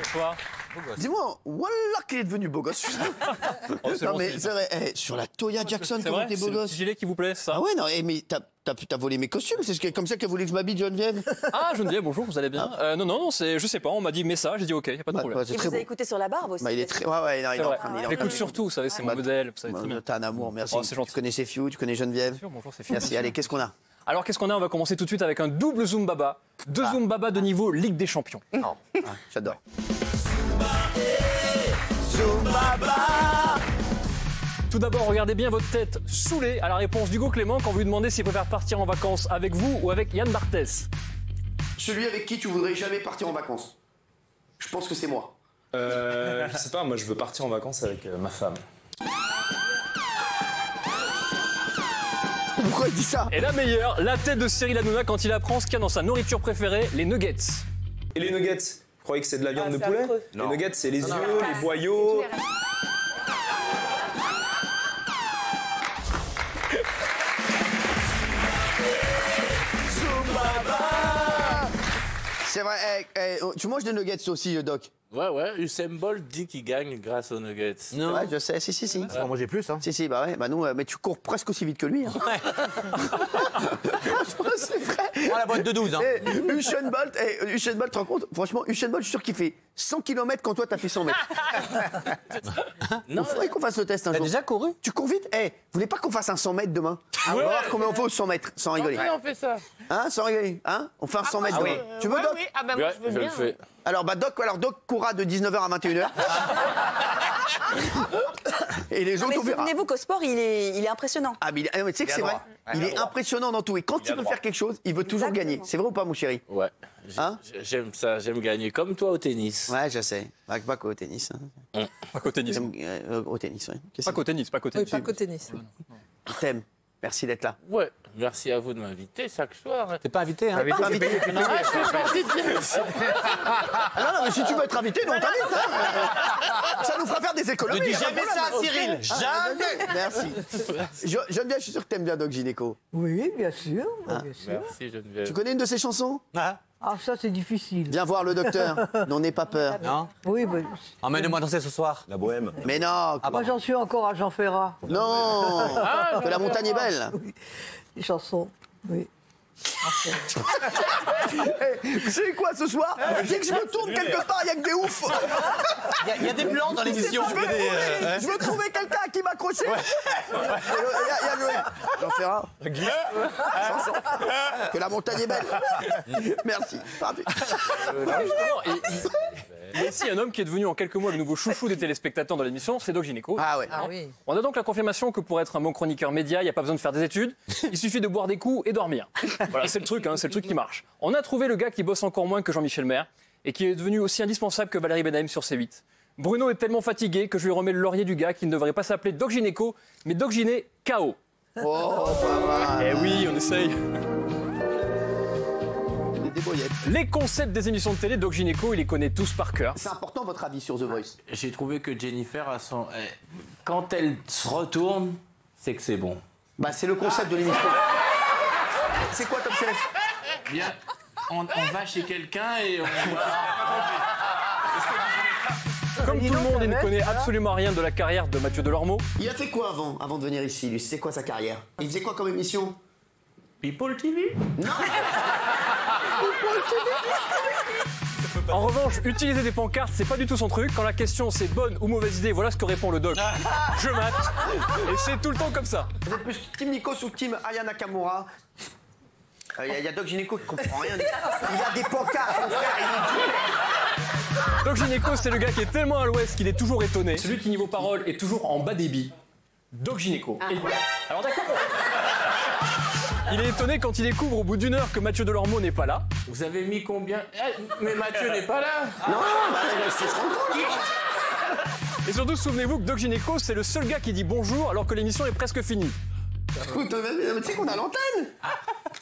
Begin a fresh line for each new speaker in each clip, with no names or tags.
Bonsoir.
Dis-moi, wallah qu'il est devenu beau gosse.
Oh, c'est
non
bon,
mais
c'est-
c'est vrai, sur la Toya Jackson,
C'est
comment
vrai,
t'es
c'est
beau
le
gosse.
petit gilet qui vous plaît, ça?
Ah ouais, non, mais t'as volé mes costumes, c'est comme ça qu'elle voulait que je m'habille, Geneviève.
Ah, Geneviève, bonjour, vous allez bien? Non, je sais pas, on m'a dit message, j'ai dit ok, y a pas de problème.
c'est
Et
très
vous avez
beau.
écouté sur la barbe aussi.
Bah, il est très. Ouais, non, il est en
C'est
train
vrai.
de.
J'écoute surtout, vous savez, c'est mon modèle, vous savez très bien.
T'as un amour, merci.
Oh, c'est gentil.
Tu connais Sefiu, tu connais Geneviève.
Bien sûr, bonjour, c'est Philippe.
Merci, allez, qu'est-ce qu'on a?
Alors, qu'est-ce qu'on a? On va commencer tout de suite avec un double Zoom Baba. Deux Zoom Baba de niveau Ligue des Champions.
Ah, j'adore.
Tout d'abord, regardez bien votre tête saoulée à la réponse d'Hugo Clément quand vous lui demandez s'il préfère partir en vacances avec vous ou avec Yann Barthès.
Celui avec qui tu voudrais jamais partir en vacances. Je pense que c'est moi.
Je sais pas, moi je veux partir en vacances avec ma femme.
Pourquoi il dit ça?
Et la meilleure, la tête de Cyril Hanouna quand il apprend ce qu'il y a dans sa nourriture préférée, les nuggets.
Et les nuggets, vous croyez que c'est de la viande de
c'est
poulet?
affreux.
Les nuggets, c'est les yeux, les boyaux.
C'est vrai, tu manges des nuggets aussi, Doc?
Ouais, Usain Bolt dit qu'il gagne grâce aux nuggets.
Non. Ouais, je sais, si.
On va manger plus, hein.
Si, bah ouais, bah nous, mais tu cours presque aussi vite que lui. Hein. Franchement, c'est vrai.
Prends la boîte de 12, hein.
Usain Bolt, tu te rends compte? Franchement, Usain Bolt, je suis sûr qu'il fait 100 km quand toi, t'as fait 100 mètres. Il faudrait qu'on fasse le test un jour.
T'as déjà couru?
Tu cours vite? Vous voulez pas qu'on fasse un 100 mètres demain? On va voir combien on faut 100 mètres, sans rigoler.
on fait ça.
Hein, sans rigoler? Hein? On fait un 100 mètres demain. Tu veux, Doc?
Ah bah moi je veux
je le
bien.
fais.
Alors, Doc courra de 19h à 21h. Et les
Non,
autres,
mais
on verra.
souvenez-vous qu'au sport, il est impressionnant.
Ah, mais tu sais que c'est vrai. Il est impressionnant dans tout. Et quand il veut faire quelque chose, il veut toujours
Exactement.
gagner. C'est vrai ou pas, mon chéri?
Ouais.
Hein?
J'aime ça, j'aime gagner comme toi au tennis.
Ouais, je sais. Pas qu'au tennis. Hein.
Pas qu'au tennis.
Au tennis, oui.
Pas qu'au tennis, pas qu'au tennis.
Pas qu'au tennis.
Je t'aime. Merci d'être là.
Ouais, merci à vous de m'inviter chaque soir.
T'es pas invité, hein.
Pas invité.
Non, je fais partie de...
Ah non, mais si tu veux être invité, nous on t'invite. Hein. Ça nous fera faire des économies.
Ne dis
hein,
jamais
voilà.
ça à Cyril, jamais.
Merci. J'aime bien, je suis sûr que t'aimes bien Doc Gynéco.
Oui, bien sûr. Bien sûr.
Merci Geneviève.
Tu connais une de ses chansons?
Ah, ça, c'est difficile.
Viens voir le docteur. N'en aie pas peur.
Non.
Oui, mais
Emmène-moi danser ce soir.
La bohème.
Mais non.
moi, j'en suis encore à Jean Ferrat.
Non. Que la montagne est belle.
Les chansons, oui.
Vous savez quoi ce soir? Dès que je me tourne quelque part, il y a que des oufs.
Il y a des blancs dans l'émission.
Je veux trouver quelqu'un à qui m'accrocher. Il y a Joël. Jean Ferrat. Chanson. Que la montagne est belle. Merci. Pardon.
Justement, il y a ici un homme qui est devenu en quelques mois le nouveau chouchou des téléspectateurs de l'émission, c'est Doc Gynéco.
Ah ouais.
Ah oui.
On a donc la confirmation que pour être un bon chroniqueur média, il n'y a pas besoin de faire des études, il suffit de boire des coups et dormir. Voilà, c'est le truc qui marche. On a trouvé le gars qui bosse encore moins que Jean-Michel Maire et qui est devenu aussi indispensable que Valérie Benahim sur C8. Bruno est tellement fatigué que je lui remets le laurier du gars qui ne devrait pas s'appeler Doc Gynéco, mais Doc Gyné KO.
Oh, pas mal.
Eh oui, on essaye.
Des boyettes.
Les concepts des émissions de télé, Doc Gynéco, il les connaît tous par cœur.
C'est important votre avis sur The Voice.
J'ai trouvé que Jennifer a son... Quand elle se retourne, c'est que c'est bon.
Bah c'est le concept de l'émission. C'est quoi Top Chef?
Bien, on va chez quelqu'un et on...
Comme tout le monde, il ne connaît absolument rien de la carrière de Mathieu Delormeau.
Il a fait quoi avant de venir ici, lui? C'est quoi sa carrière? Il faisait quoi comme émission?
People TV?
Non.
En revanche, utiliser des pancartes, c'est pas du tout son truc. Quand la question c'est bonne ou mauvaise idée, voilà ce que répond le doc. Je mate. Et c'est tout le temps comme ça.
Vous êtes plus Team Nikos ou Team Aya Nakamura? Il y a Doc Gynéco qui comprend rien. Il a des pancartes, mon frère.
Doc Gynéco, c'est le gars qui est tellement à l'ouest qu'il est toujours étonné. Celui qui, niveau parole, est toujours en bas débit. Doc Gynéco. Et voilà. Alors d'accord. Il est étonné quand il découvre au bout d'une heure que Mathieu Delormeau n'est pas là.
Vous avez mis combien? Mais Mathieu n'est pas là.
Non, bah, c'est ce qu'on dit.
Et surtout, souvenez-vous que Doc Gynéco, c'est le seul gars qui dit bonjour alors que l'émission est presque finie.
Écoute, tu sais qu'on a l'antenne.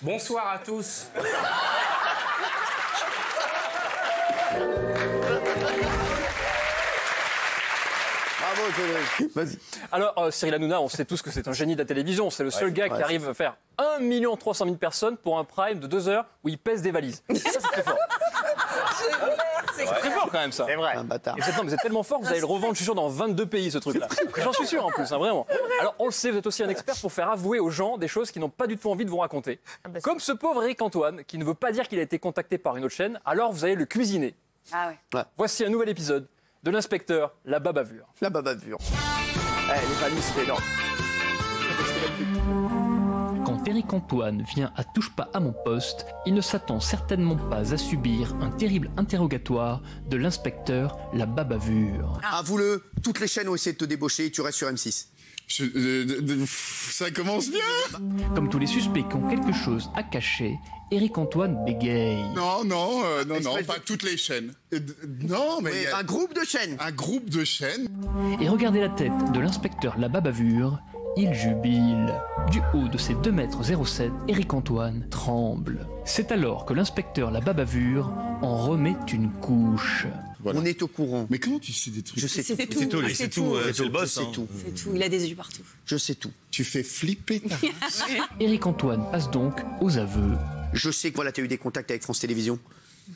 Bonsoir à tous.
Bravo, Cédric. Vas-y.
Alors, Cyril Hanouna, on sait tous que c'est un génie de la télévision. C'est le seul gars qui arrive à faire 1 300 000 personnes pour un prime de 2 heures où il pèse des valises. Ça, c'est très fort. C'est très fort quand même ça.
C'est vrai.
Un bâtard.
Et vous êtes tellement fort, vous allez le revendre, je suis sûr, dans 22 pays ce truc-là. J'en suis sûr en plus, hein, vraiment. Alors on le sait, vous êtes aussi un expert pour faire avouer aux gens des choses qu'ils n'ont pas du tout envie de vous raconter. Comme ce pauvre Éric Antoine qui ne veut pas dire qu'il a été contacté par une autre chaîne, alors vous allez le cuisiner.
Ah ouais.
Voici un nouvel épisode de l'inspecteur La Babavure.
La bavure. Les familles, c'est énorme.
Quand Éric Antoine vient à Touche pas à mon poste, il ne s'attend certainement pas à subir un terrible interrogatoire de l'inspecteur La Babavure.
Avoue-le, toutes les chaînes ont essayé de te débaucher et tu restes sur M6.
Ça commence bien.
Comme tous les suspects qui ont quelque chose à cacher, Éric Antoine bégaye.
Non,
Espèce
pas
de-
toutes les chaînes. Non, mais il y a
Un groupe de chaînes.
un groupe de chaînes.
Et regardez la tête de l'inspecteur La Babavure, il jubile. Du haut de ses 2,07 m, Éric Antoine tremble. C'est alors que l'inspecteur La Babavure en remet une couche.
Voilà.
On est au courant.
Mais comment tu sais des trucs?
Je sais tout.
C'est tout.
C'est tout, lui, c'est tout. C'est le boss.
Je sais tout.
C'est tout. Il a des yeux partout.
Je sais tout.
Tu fais flipper ta
Éric Antoine passe donc aux aveux.
Je sais que voilà, tu as eu des contacts avec France Télévisions.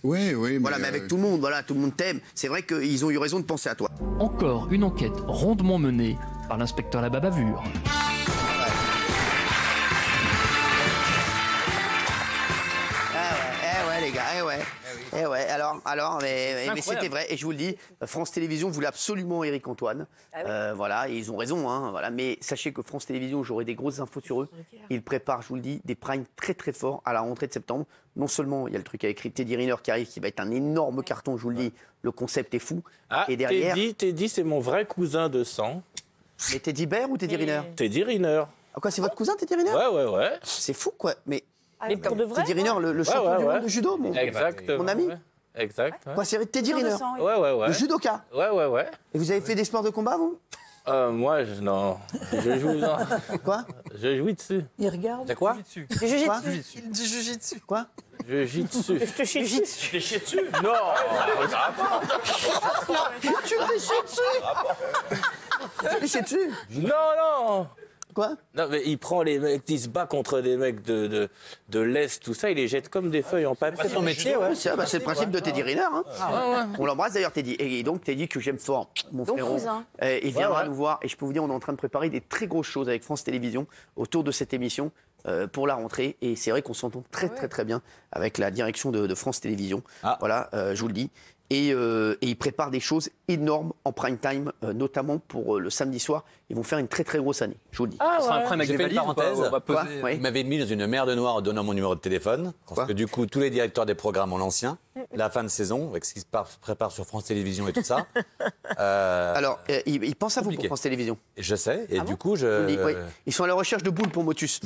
Ouais,
Voilà, mais avec tout le monde, voilà, tout le monde t'aime. C'est vrai qu'ils ont eu raison de penser à toi.
Encore une enquête rondement menée par l'inspecteur La Babavure.
Ouais, les gars, alors, mais
Incroyable.
c'était vrai, et je vous le dis, France Télévisions voulait absolument Éric Antoine. Voilà, et ils ont raison, hein, voilà, mais sachez que France Télévisions, j'aurai des grosses infos sur eux. Ils préparent, je vous le dis, des primes très très forts à la rentrée de septembre. Non seulement il y a le truc avec Teddy Riner qui arrive, qui va être un énorme carton, je vous le dis, le concept est fou.
Ah,
et derrière,
Teddy, c'est mon vrai cousin de sang.
mais Teddy Bear ou Teddy Riner?
Teddy Riner.
Ah quoi, c'est votre cousin Teddy Riner?
Ouais.
C'est fou quoi, mais
Mais pour de vrai.
Teddy Riner, le champion du
ouais.
monde de judo,
Exactement.
mon ami.
Ouais. Exact. Ouais.
Quoi, c'est Teddy
Sur le
Riner,
sang, oui.
Ouais.
le judoka.
Ouais.
Et vous avez fait des sports de combat, vous?
Moi, non. Je joue, non.
Quoi?
Je jouis dessus.
Il regarde.
C'est quoi?
Du jujitsu.
Quoi?
Du jujitsu.
Quoi?
Je gis dessus.
Je te chie dessus.
Non.
Tu t'es chié dessus? Tu t'es chié dessus?
Non.
Quoi?
Non, mais il prend les mecs, il se bat contre des mecs de l'Est, tout ça, il les jette comme des feuilles en papier.
C'est son métier, ouais.
C'est le principe de Teddy Riner. Hein. On l'embrasse d'ailleurs, Teddy. Et donc, Teddy, que j'aime fort, mon
Donc,
frérot,
cousin.
il viendra
Ouais.
nous voir. Et je peux vous dire, on est en train de préparer des très grosses choses avec France Télévisions autour de cette émission pour la rentrée. Et c'est vrai qu'on s'entend très bien avec la direction de France Télévisions.
Ah.
Voilà, je vous le dis. Et ils préparent des choses énormes en prime time, notamment pour le samedi soir. Ils vont faire une très grosse année, je vous le dis.
Ce sera un prime avec
J'ai
des
fait une
valises ou pas?
parenthèse.
On va
Quoi?
poser.
Ouais.
Il m'avait mis dans une merde noire en donnant mon numéro de téléphone. Parce
Quoi
que du coup, tous les directeurs des programmes ont l'ancien. La fin de saison, avec ce qui se prépare sur France Télévisions et tout ça.
Alors, ils pensent à vous pour
compliqué.
France Télévisions.
Je sais, et du coup,
Je vous le dis, oui. Ils sont à la recherche de boules pour Motus.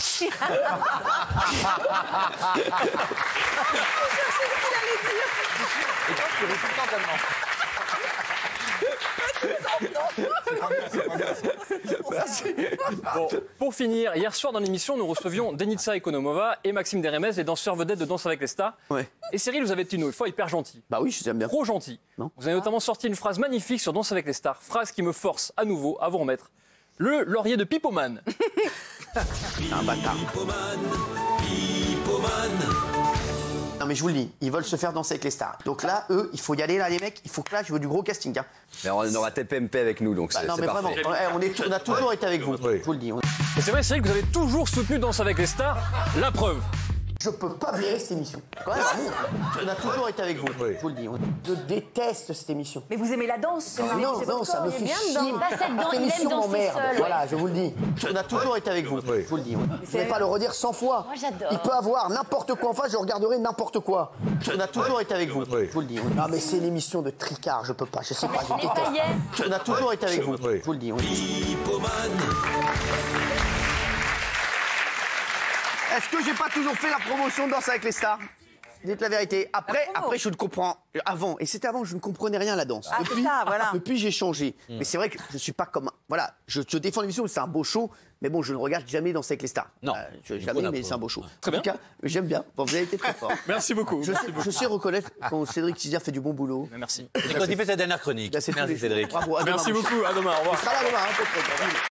Bon, pour finir, hier soir dans l'émission, nous recevions Denitsa Ekonomova et Maxime Deremez, les danseurs vedettes de Danse avec les stars.
Ouais.
Et Cyril, vous avez été une fois hyper gentil.
Bah oui, je t'aime bien.
Trop gentil.
Non.
Vous avez notamment sorti une phrase magnifique sur Danse avec les stars, phrase qui me force à nouveau à vous remettre le laurier de Pipoman.
Un bâtard. Non mais je vous le dis, ils veulent se faire danser avec les stars. Donc là, eux, il faut y aller là les mecs, il faut que là, je veux du gros casting. Hein.
Mais on aura TPMP avec nous, donc c'est
Non mais
parfait.
vraiment, on a toujours été avec vous, je vous le dis.
Et c'est vrai, Cyril, que vous avez toujours soutenu Danse avec les stars. La preuve.
Je peux pas virer cette émission. Ouais, vraiment, on a toujours été avec vous, je vous le dis. Je déteste cette émission.
Mais vous aimez la danse.
Non, ça me fait chier. Cette émission m'emmerde. Voilà, je vous le dis. On a toujours été avec vous, je vous le dis. Je vais pas le redire 100 fois.
Moi, j'adore.
Il peut avoir n'importe quoi en face, je regarderai n'importe quoi. On a toujours été avec vous, je vous le dis. Non mais c'est l'émission de tricard, je peux pas, je sais pas, je déteste. On a toujours été avec vous, je vous le dis. Est-ce que j'ai pas toujours fait la promotion de Danse avec les stars? Dites la vérité. Après, je ne comprends. Avant, et c'était avant, je ne comprenais rien à la danse.
Ah, c'est ça, voilà.
Depuis, j'ai changé. Mais c'est vrai que je suis pas comme. Voilà, je défends l'émission, c'est un beau show. Mais bon, je ne regarde jamais Danse avec les stars.
Non.
Jamais, mais c'est un beau show.
Très bien.
En tout cas, j'aime bien. Bon, vous avez été très fort.
Merci beaucoup.
Je sais reconnaître quand Cédric Cizière fait du bon boulot.
Merci.
Et quand il fait sa dernière chronique.
Là, c'est tous les
Merci
jours.
Cédric.
Bravo. À demain,
Merci
mon
beaucoup. À demain. Au revoir.
cher. On sera là demain, hein, peut-être.